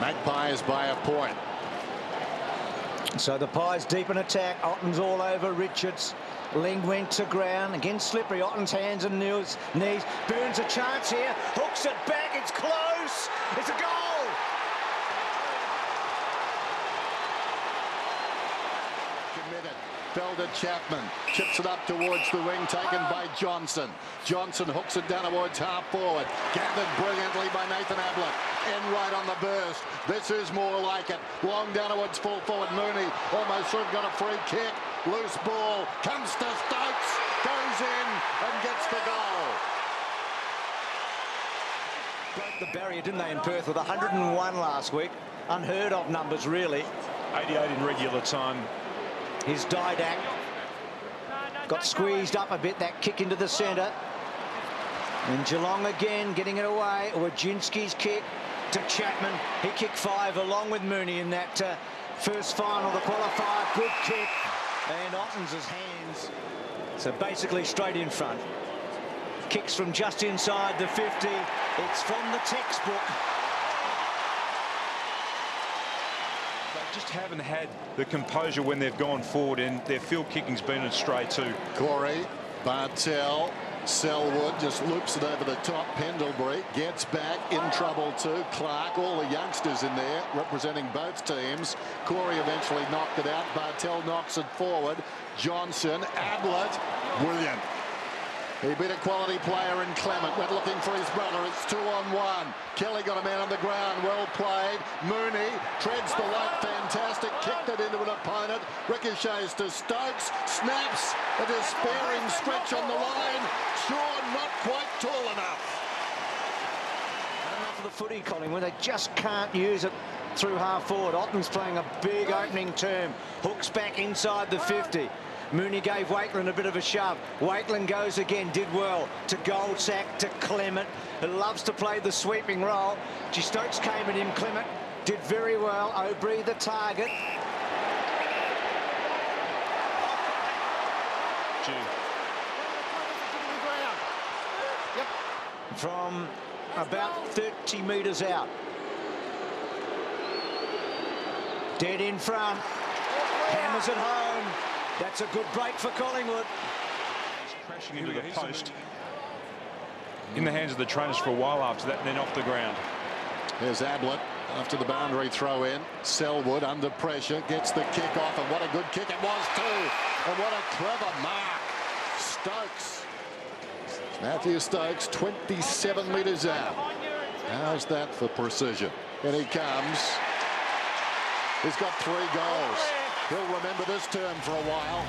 Magpies by a point. So the Pies deep in attack. Otten's all over Richards. Ling went to ground. Again slippery. Otten's hands and knees. Burns a chance here. Hooks it back. It's close. It's a goal. Committed. Felder Chapman chips it up towards the wing, taken by Johnson. Johnson hooks it down towards half forward. Gathered brilliantly by Nathan Ablett. In right on the burst. This is more like it. Long down towards full forward. Mooney almost should have got a free kick. Loose ball. Comes to Stokes. Goes in and gets the goal. Broke the barrier, didn't they, in Perth with 101 last week. Unheard of numbers, really. 88 in regular time. His Didac got squeezed up a bit, that kick into the centre. And Geelong again getting it away. Wojcinski's kick to Chapman. He kicked 5 along with Mooney in that first final, the qualifier. Good kick. And Otten's hands. So basically straight in front. Kicks from just inside the 50. It's from the textbook. Just haven't had the composure when they've gone forward, and their field kicking's been astray too. Corey, Bartell, Selwood just loops it over the top. Pendlebury gets back, in trouble too. Clark, all the youngsters in there representing both teams. Corey eventually knocked it out. Bartell knocks it forward. Johnson, Ablett, brilliant. He beat a quality player in Clement. Went looking for his brother. It's 2-on-1. Kelly got a man on the ground. Well played. Mooney treads the weight. Fantastic. Kicked it into an opponent. Ricochets to Stokes. Snaps. A despairing stretch on the line. Sure, not quite tall enough. Enough of the footy, Collingwood. They just can't use it through half forward. Otten's playing a big opening term. Hooks back inside the 50. Mooney gave Wakelin a bit of a shove. Wakelin goes again, did well to Goldsack, to Clement, who loves to play the sweeping role. Stokes came at him. Clement did very well. Aubrey the target. From about 30 metres out. Dead in front. Hammers it home. That's a good break for Collingwood. He's crashing into the post. In the hands of the trainers for a while after that, and then off the ground. Here's Ablett after the boundary throw in. Selwood under pressure, gets the kick off, and what a good kick it was too. And what a clever mark. Stokes. Matthew Stokes, 27 metres out. How's that for precision? And he comes. He's got 3 goals. He'll remember this term for a while.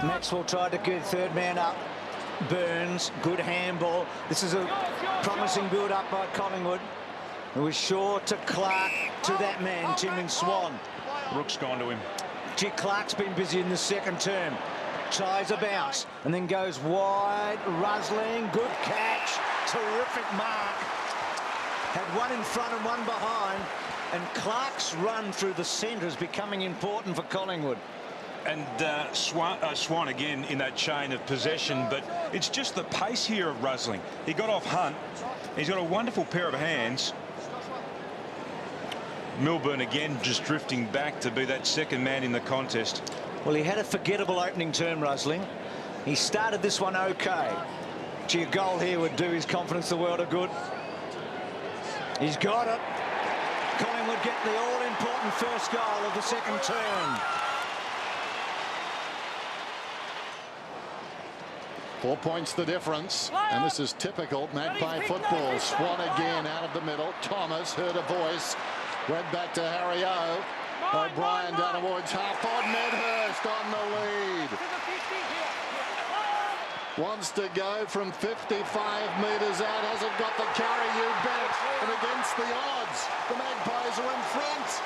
Maxwell tried to get third man up. Burns, good handball. This is a promising build-up by Collingwood. It was Shaw to Clark to that man, Tim and Swan. Rook's gone to him. Gee, Clark's been busy in the second term. Tries a bounce and then goes wide. Rusling, good catch. Terrific mark. Had one in front and one behind. And Clark's run through the centre is becoming important for Collingwood. And Swan again in that chain of possession, but it's just the pace here of Rusling. He got off Hunt. He's got a wonderful pair of hands. Milburn again just drifting back to be that second man in the contest. Well, he had a forgettable opening term, Rusling. He started this one okay. Gee, a goal here would do his confidence the world of good. He's got it. Collingwood get the all-important first goal of the second term. 4 points the difference, and this is typical Magpie football. Swan again out of the middle. Thomas heard a voice, went back to Harry O. O'Brien down towards half forward. Medhurst on the lead. Wants to go from 55 metres out. Hasn't got the carry, you bet. And against the odds, the Magpies are in front.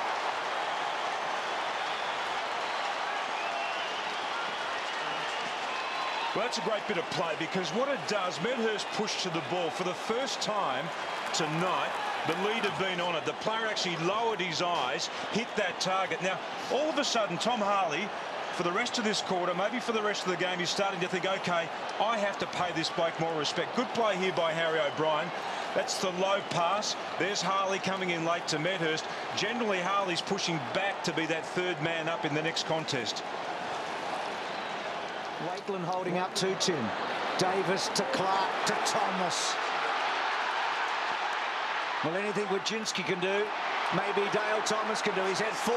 Well, that's a great bit of play, because what it does, Medhurst pushed to the ball for the first time tonight. The lead had been on it. The player actually lowered his eyes, hit that target. Now, all of a sudden, Tom Harley, for the rest of this quarter, maybe for the rest of the game, he's starting to think, okay, I have to pay this bloke more respect. Good play here by Harry O'Brien. That's the low pass. There's Harley coming in late to Medhurst. Generally, Harley's pushing back to be that third man up in the next contest. Wakeland holding up 2-10. Davis to Clark to Thomas. Well, anything Wojcinski can do, maybe Dale Thomas can do. He's had 4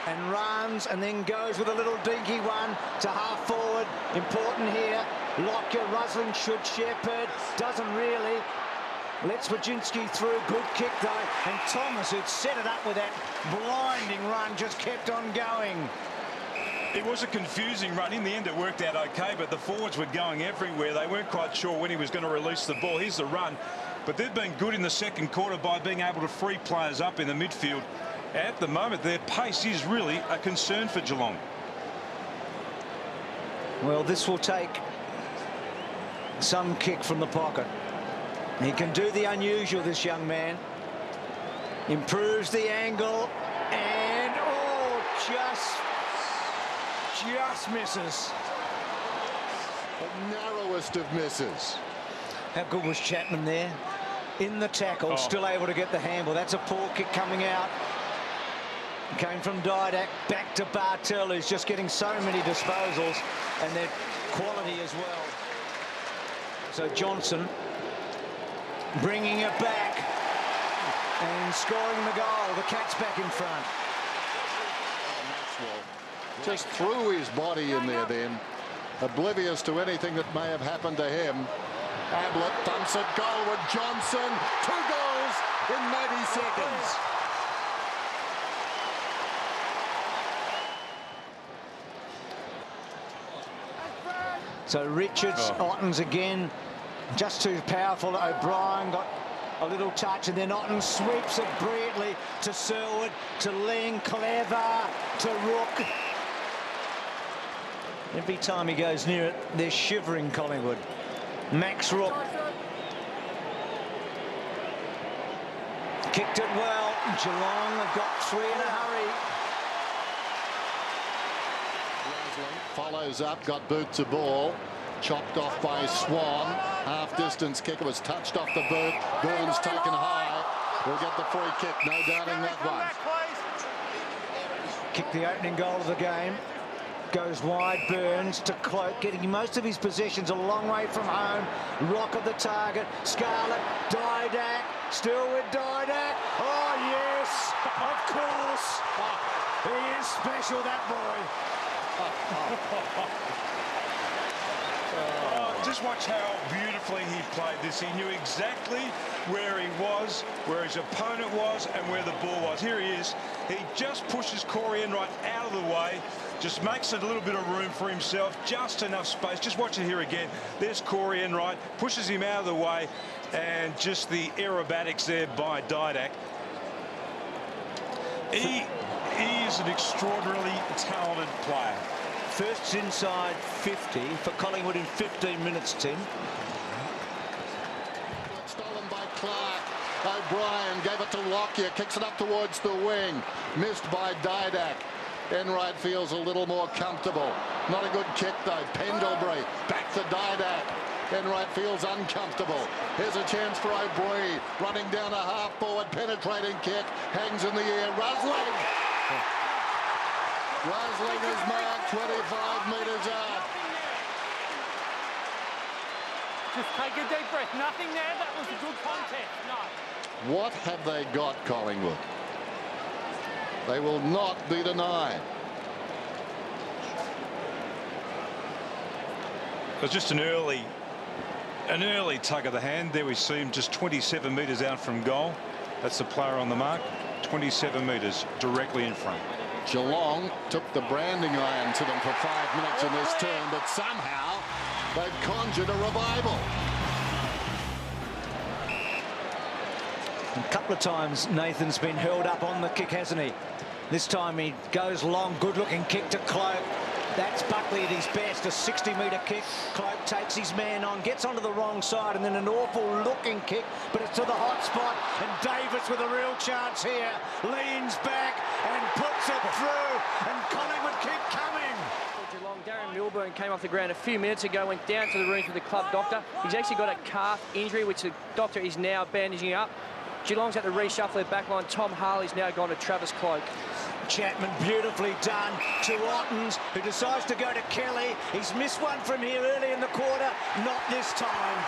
and runs and then goes with a little dinky one to half forward. Important here. Lockyer, Rusling should shepherd. Doesn't really. Lets Wojcinski through. Good kick though. And Thomas, who'd set it up with that blinding run, just kept on going. It was a confusing run. In the end, it worked out okay, but the forwards were going everywhere. They weren't quite sure when he was going to release the ball. Here's the run. But they've been good in the second quarter by being able to free players up in the midfield. At the moment, their pace is really a concern for Geelong. Well, this will take some kick from the pocket. He can do the unusual, this young man. Improves the angle and, oh, just misses. The narrowest of misses. How good was Chapman there? In the tackle, still able to get the handle. That's a poor kick coming out. Came from Didak back to Bartel, who's just getting so many disposals, and their quality as well. So Johnson bringing it back and scoring the goal. The Cats back in front. Just threw his body in there then, oblivious to anything that may have happened to him. Ablett thumps it goal with Johnson. 2 goals in 90 seconds. So Richards, Ottens again, just too powerful. O'Brien got a little touch, and then Otten sweeps it brilliantly to Selwood, to Ling, Clever, to Rook. Every time he goes near it, they're shivering, Collingwood. Max Rook kicked it well. Geelong have got 3 in a hurry. Follows up, got boot to ball. Chopped off by Swan. Half-distance kick. It was touched off the boot. Burns taken high. We'll get the free kick. No doubting that one. Kicked the opening goal of the game. Goes wide, Burns to Cloak, getting most of his possessions a long way from home. Rock at the target. Scarlett, Didak, still with Didak. Oh, yes, of course. He is special, that boy. Just watch how beautifully he played this. He knew exactly where he was, where his opponent was, and where the ball was. Here he is. He just pushes Corey Enright out of the way, just makes it a little bit of room for himself, just enough space. Just watch it here again. There's Corey Enright, pushes him out of the way, and just the aerobatics there by Didak. He is an extraordinarily talented player. First inside 50 for Collingwood in 15 minutes, Tim. Stolen by Clark. O'Brien gave it to Lockyer. Kicks it up towards the wing. Missed by Didak. Enright feels a little more comfortable. Not a good kick though. Pendlebury back to Didak. Enright feels uncomfortable. Here's a chance for O'Brien. Running down a half forward. Penetrating kick. Hangs in the air. Rusling. Rusling is marked 25 metres out. Just take a deep breath. Nothing there. That was a good contest. No. What have they got, Collingwood? They will not be denied. It was just an early tug of the hand. There we see him just 27 metres out from goal. That's the player on the mark. 27 metres directly in front. Geelong took the branding iron to them for 5 minutes in this turn, but somehow they've conjured a revival. A couple of times Nathan's been held up on the kick, hasn't he? This time he goes long, good-looking kick to Cloak. That's Buckley at his best, a 60-metre kick. Cloak takes his man on, gets onto the wrong side, and then an awful-looking kick, but it's to the hot spot, and Davis with a real chance here. Leans back and puts it through, and Collingwood keep coming. Geelong, Darren Milburn came off the ground a few minutes ago, went down to the room with the club doctor. He's actually got a calf injury, which the doctor is now bandaging up. Geelong's had to reshuffle their backline. Tom Harley's now gone to Travis Cloak. Chapman beautifully done to Ottens, who decides to go to Kelly. He's missed one from here early in the quarter. Not this time.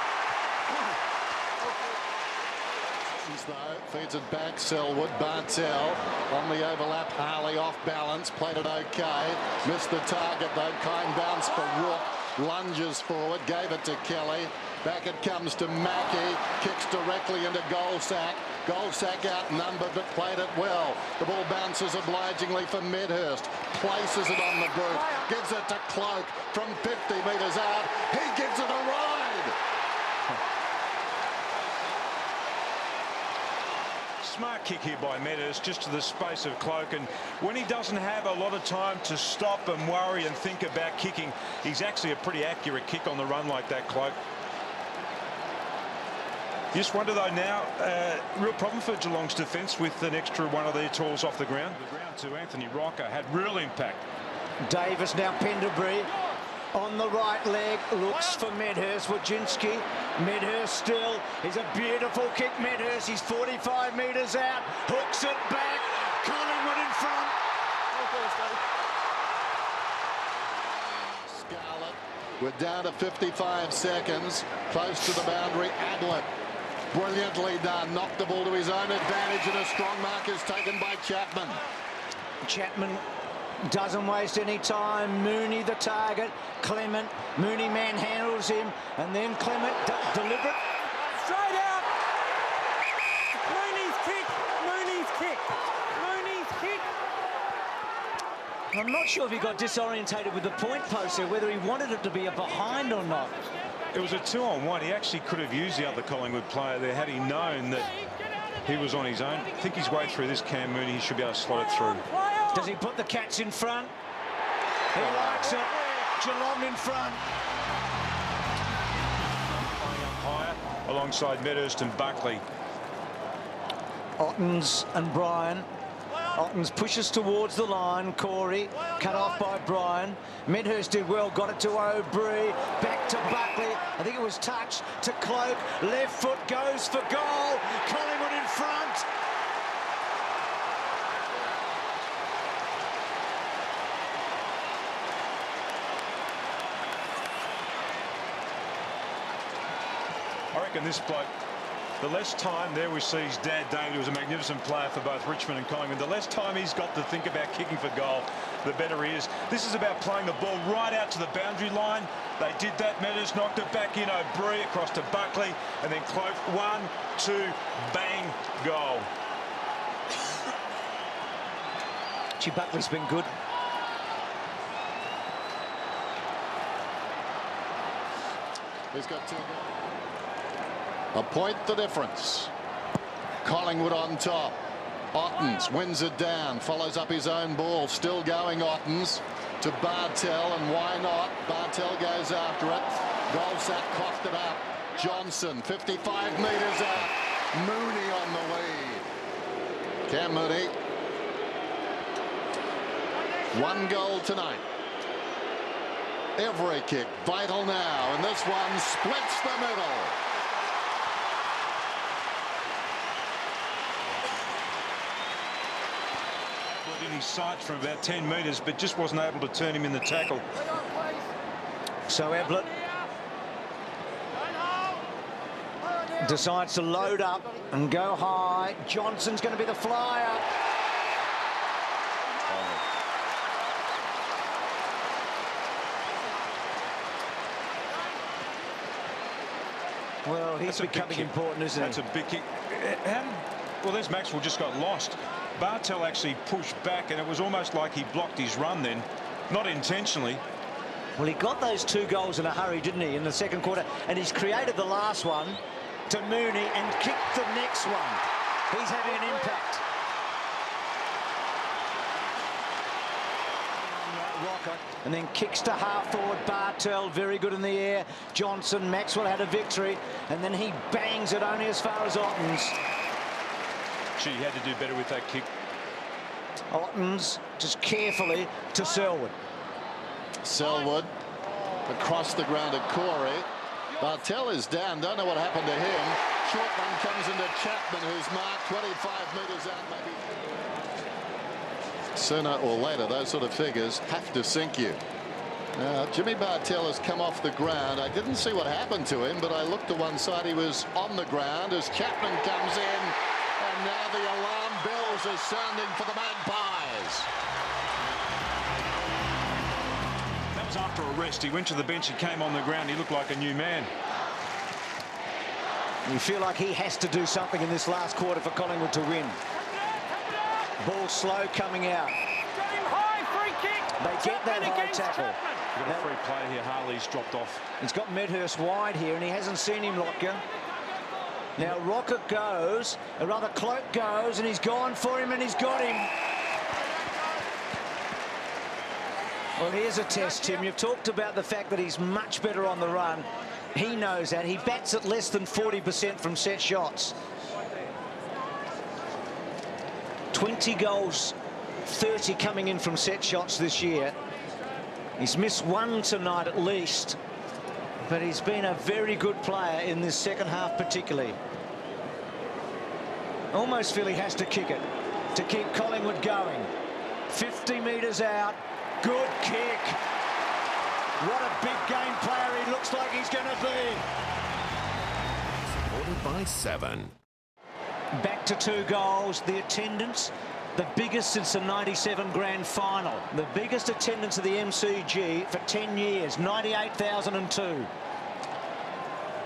Though, feeds it back, Selwood, Bartell on the overlap, Harley off balance, played it okay, missed the target though, kind bounce for Rook, lunges forward, gave it to Kelly, back it comes to Mackey, kicks directly into Goldsack outnumbered but played it well, the ball bounces obligingly for Medhurst, places it on the boot, gives it to Cloak from 50 metres out, he gives it a ride. Smart kick here by Medhurst, just to the space of Cloak, and when he doesn't have a lot of time to stop and worry and think about kicking, he's actually a pretty accurate kick on the run like that, Cloak. You just wonder though now, real problem for Geelong's defence with an extra one of their tools off the ground. The ground to Anthony Rocker had real impact. Davis now Pendlebury on the right leg, looks for Medhurst. Wojcinski, Medhurst still. He's a beautiful kick, Medhurst. He's 45 metres out, hooks it back. Collingwood in front. Scarlett, we're down to 55 seconds, close to the boundary. Ablett, brilliantly done, knocked the ball to his own advantage, and a strong mark is taken by Chapman. Chapman doesn't waste any time. Mooney the target. Clement. Mooney manhandles him, and then Clement deliberate. Straight out. Mooney's kick. Mooney's kick. Mooney's kick. I'm not sure if he got disorientated with the point post there, whether he wanted it to be a behind or not. It was a 2-on-1. He actually could have used the other Collingwood player there had he known that he was on his own. I think his way through this, Cam Mooney, he should be able to slot it through. Does he put the Cats in front? He likes it. Geelong in front. Playing up higher alongside Medhurst and Buckley. Ottens and Bryan. Ottens pushes towards the line. Corey cut off by Bryan. Medhurst did well, got it to O'Brien. Back to Buckley. I think it was touched to Cloak. Left foot goes for goal. Collingwood in front. I reckon this bloke, the less time there we see his dad, David, who was a magnificent player for both Richmond and Collingwood, the less time he's got to think about kicking for goal, the better he is. This is about playing the ball right out to the boundary line. They did that. Medhurst knocked it back in. O'Brien across to Buckley, and then Cloak. 1, 2, bang, goal. Gee, Buckley's been good. He's got 2 goals. A point the difference. Collingwood on top. Ottens wins it down, follows up his own ball, still going Ottens to Bartell, and why not? Bartell goes after it. Goldsack coughed it up. Johnson, 55 metres out. Mooney on the lead. Cam Mooney. 1 goal tonight. Every kick vital now, and this one splits the middle. In his sights from about 10 metres, but just wasn't able to turn him in the tackle. So Ablett decides to load up and go high. Johnson's going to be the flyer. Well, he's becoming important, isn't he? That's a big kick. Well, there's Maxwell just got lost. Bartell actually pushed back, and it was almost like he blocked his run then. Not intentionally. Well, he got those 2 goals in a hurry, didn't he, in the second quarter? And he's created the last one to Mooney and kicked the next one. He's having an impact. Rocker, and then kicks to half forward. Bartell very good in the air. Johnson, Maxwell had a victory, and then he bangs it only as far as Ottens. Gee, he had to do better with that kick. Ottens just carefully to Selwood. Selwood Across the ground at Corey. Bartel is down. Don't know what happened to him. Short one comes into Chapman, who's marked 25 metres out, maybe. Sooner or later, those sort of figures have to sink you. Jimmy Bartel has come off the ground. I didn't see what happened to him, but I looked to one side. He was on the ground as Chapman comes in. And now the alarm bells are sounding for the Magpies. That was after a rest. He went to the bench and came on the ground. He looked like a new man. You feel like he has to do something in this last quarter for Collingwood to win. Ball slow coming out. They get that high tackle. Got a free play here. Harley's dropped off. He's got Medhurst wide here, and he hasn't seen him, Locker. Now Rocker goes, or rather Cloak goes, and he's gone for him, and he's got him. Well, here's a test, Tim. You've talked about the fact that he's much better on the run. He knows that. He bats at less than 40% from set shots. 20 goals, 30 coming in from set shots this year. He's missed one tonight at least, but he's been a very good player in this second half particularly. Almost feel he has to kick it to keep Collingwood going. 50 metres out. Good kick. What a big game player he looks like he's going to be. Supported by 7. Back to 2 goals. The attendance, the biggest since the 97 grand final. The biggest attendance of the MCG for 10 years, 98,002.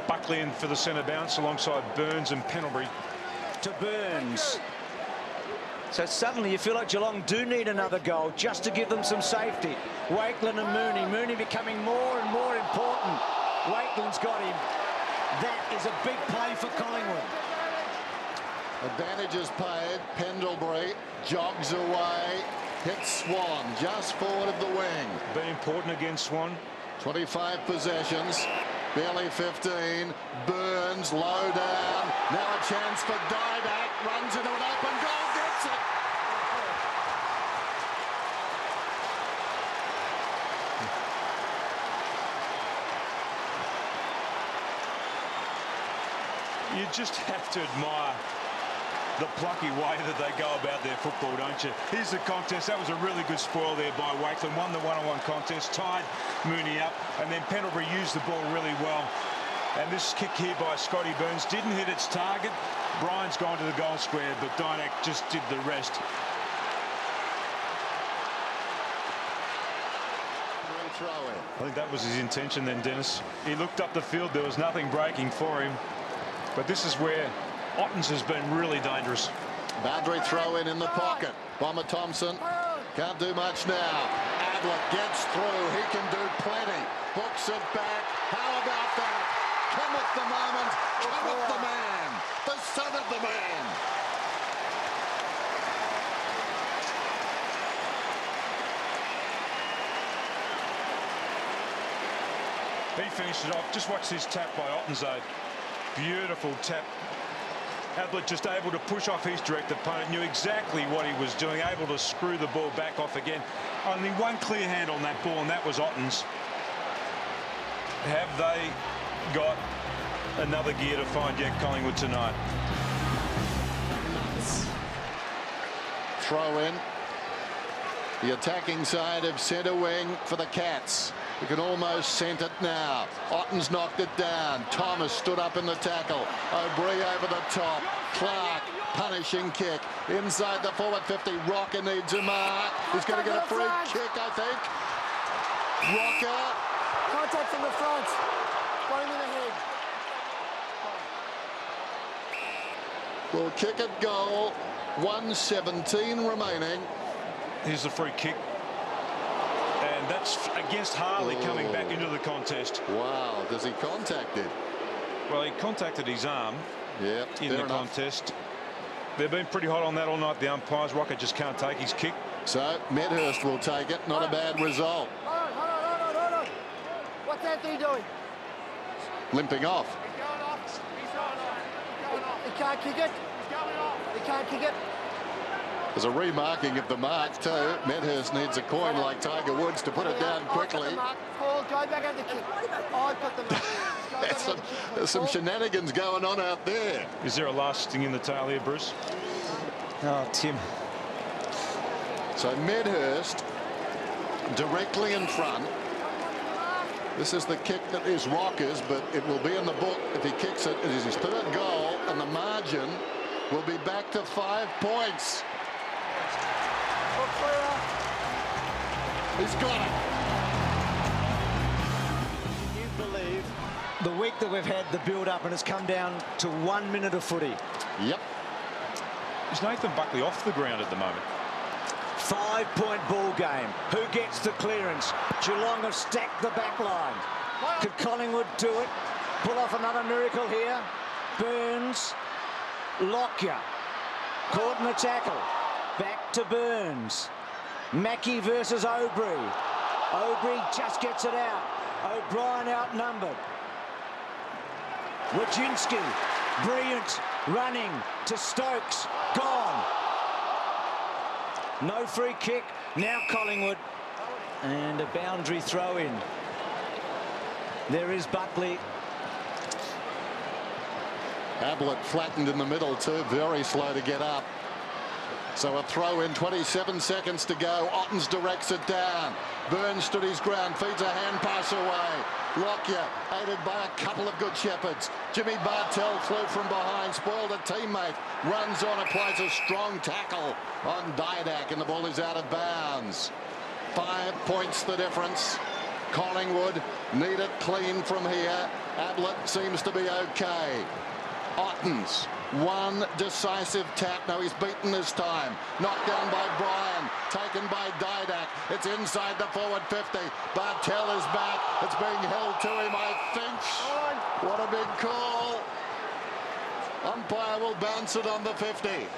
Buckley in for the centre bounce alongside Burns and Pendlebury. To Burns. So suddenly you feel like Geelong do need another goal just to give them some safety. Wakeland and Mooney. Mooney becoming more and more important. Wakeland's got him. That is a big play for Collingwood. Advantage is paid. Pendlebury jogs away. Hits Swan just forward of the wing. Be important against Swan. 25 possessions. Barely 15. Burns low down. Now a chance for Didak. Runs into an open goal. Gets it. You just have to admire the plucky way that they go about their football, don't you? Here's the contest. That was a really good spoil there by Wakeland. Won the one-on-one contest, tied Mooney up, and then Pendlebury used the ball really well. And this kick here by Scotty Burns didn't hit its target. Brian's gone to the goal square, but Didak just did the rest. I think that was his intention then, Dennis. He looked up the field. There was nothing breaking for him. But this is where Ottens has been really dangerous. Boundary throw in the pocket. Bomber Thompson can't do much now. Adler gets through. He can do plenty. Hooks it back. How about that? Come with the moment. Come with the man. The son of the man. He finished it off. Just watch this tap by Ottens, though. Beautiful tap. Ablett just able to push off his direct opponent, knew exactly what he was doing, able to screw the ball back off again. Only one clear hand on that ball, and that was Ottens. Have they got another gear to find yet, Collingwood, tonight? Throw in. The attacking side of centre wing for the Cats. You can almost scent it now. Ottens knocked it down. Thomas stood up in the tackle. O'Brien over the top. Clark, punishing kick. Inside the forward 50. Rocker needs a mark. He's going to get a free kick, I think. Rocker. Contact from the front. Going in the head. Will kick it goal. 1:17 remaining. Here's the free kick. And that's against Harley coming back into the contest. Wow, does he contact it? Well, he contacted his arm in the contest. They've been pretty hot on that all night, the umpires. Rocket just can't take his kick. So Medhurst will take it. Not a bad result. Hold on. What's Anthony doing? Limping off. He's going off. He can't kick it. He's going off. He can't kick it. There's a remarking of the mark too. Medhurst needs a coin like Tiger Woods to put it down quickly. Paul, go back at the kick. I put the mark. Go back at the kick. There's some shenanigans going on out there. Is there a last sting in the tail here, Bruce? Oh, Tim. So Medhurst directly in front. This is the kick that is Rockers, but it will be in the book if he kicks it. It is his third goal, and the margin will be back to 5 points. He's got it. Can you believe the week that we've had the build-up and it's come down to 1 minute of footy? Yep. Is Nathan Buckley off the ground at the moment? 5-point ball game. Who gets the clearance? Geelong have stacked the back line. Could Collingwood do it? Pull off another miracle here. Burns. Lockyer. Caught in the tackle. Back to Burns. Mackey versus Aubrey. Aubrey just gets it out. O'Brien outnumbered. Wojcinski. Brilliant. Running to Stokes. Gone. No free kick. Now Collingwood. And a boundary throw in. There is Buckley. Ablett flattened in the middle too. Very slow to get up. So a throw in, 27 seconds to go. Ottens directs it down. Burns stood his ground, feeds a hand pass away. Lockyer, aided by a couple of good shepherds. Jimmy Bartell flew from behind, spoiled a teammate. Runs on, applies a strong tackle on Didak, and the ball is out of bounds. 5 points the difference. Collingwood need it clean from here. Ablett seems to be okay. Ottens, one decisive tap. No, he's beaten this time. Knocked down by Bryan, taken by Didak. It's inside the forward 50. Bartell is back. It's being held to him, I think. What a big call. Umpire will bounce it on the 50.